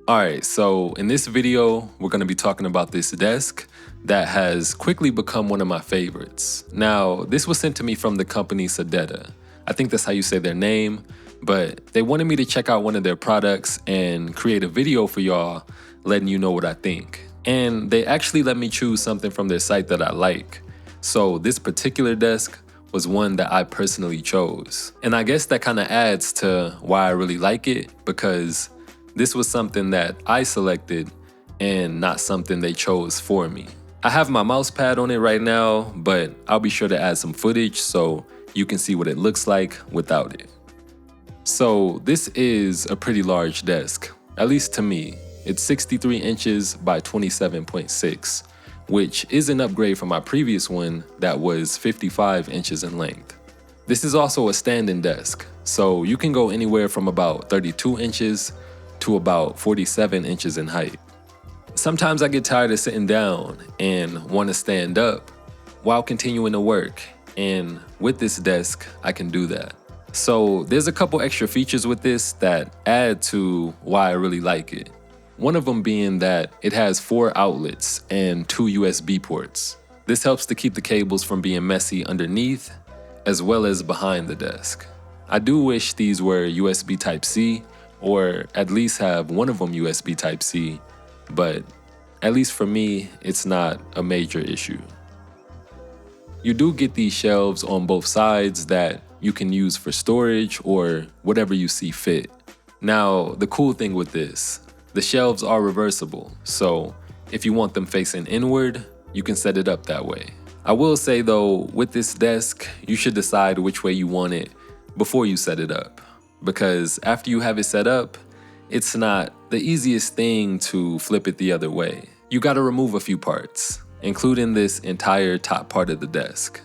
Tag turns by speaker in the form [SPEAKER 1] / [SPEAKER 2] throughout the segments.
[SPEAKER 1] Alright, so in this video, we're going to be talking about this desk that has quickly become one of my favorites. Now, this was sent to me from the company Sedeta. I think that's how you say their name, but they wanted me to check out one of their products and create a video for y'all, letting you know what I think. And they actually let me choose something from their site that I like. So this particular desk was one that I personally chose. And I guess that kind of adds to why I really like it, because this was something that I selected and not something they chose for me. I have my mouse pad on it right now, but I'll be sure to add some footage so you can see what it looks like without it. So this is a pretty large desk, at least to me. It's 63 inches by 27.6, which is an upgrade from my previous one that was 55 inches in length. This is also a standing desk, so you can go anywhere from about 32 inches to about 47 inches in height. Sometimes I get tired of sitting down and want to stand up while continuing to work, and with this desk, I can do that. So there's a couple extra features with this that add to why I really like it. One of them being that it has 4 outlets and 2 USB ports. This helps to keep the cables from being messy underneath as well as behind the desk. I do wish these were USB Type-C, or at least have one of them USB Type-C, but at least for me, it's not a major issue. You do get these shelves on both sides that you can use for storage or whatever you see fit. Now, the cool thing with this, the shelves are reversible, so if you want them facing inward, you can set it up that way. I will say though, with this desk, you should decide which way you want it before you set it up, because after you have it set up, it's not the easiest thing to flip it the other way. You gotta remove a few parts, including this entire top part of the desk.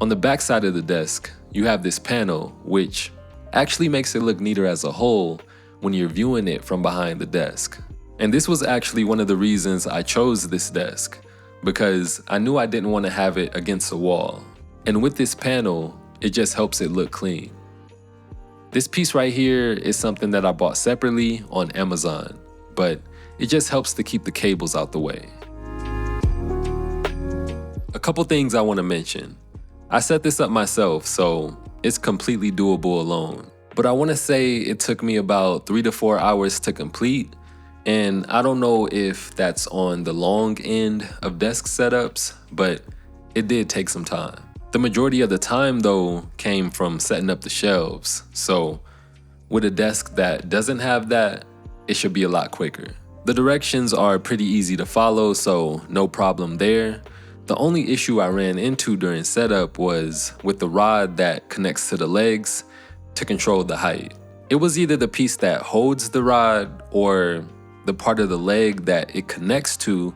[SPEAKER 1] On the back side of the desk, you have this panel, which actually makes it look neater as a whole when you're viewing it from behind the desk. And this was actually one of the reasons I chose this desk, because I knew I didn't want to have it against a wall. And with this panel, it just helps it look clean. This piece right here is something that I bought separately on Amazon, but it just helps to keep the cables out the way. A couple things I want to mention. I set this up myself, so it's completely doable alone. But I want to say it took me about 3 to 4 hours to complete, and I don't know if that's on the long end of desk setups, but it did take some time. The majority of the time though came from setting up the shelves, so with a desk that doesn't have that, it should be a lot quicker. The directions are pretty easy to follow, so no problem there. The only issue I ran into during setup was with the rod that connects to the legs to control the height. It was either the piece that holds the rod or the part of the leg that it connects to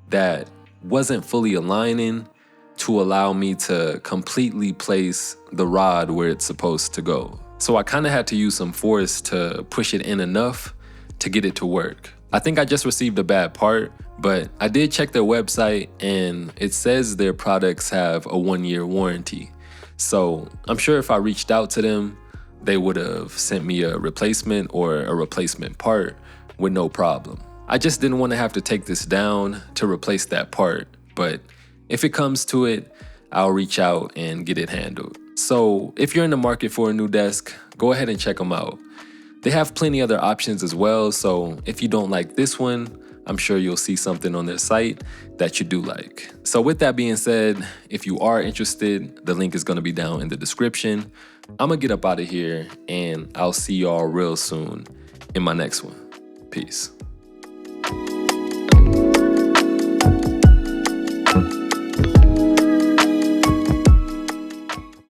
[SPEAKER 1] that wasn't fully aligning to allow me to completely place the rod where it's supposed to go. So I kind of had to use some force to push it in enough to get it to work. I think I just received a bad part, but I did check their website and it says their products have a 1-year warranty. So I'm sure if I reached out to them, they would have sent me a replacement or a replacement part with no problem. I just didn't want to have to take this down to replace that part, but if it comes to it, I'll reach out and get it handled. So if you're in the market for a new desk, go ahead and check them out. They have plenty other options as well, so if you don't like this one, I'm sure you'll see something on their site that you do like. So with that being said, if you are interested, the link is gonna be down in the description. I'm gonna get up out of here and I'll see y'all real soon in my next one. Peace.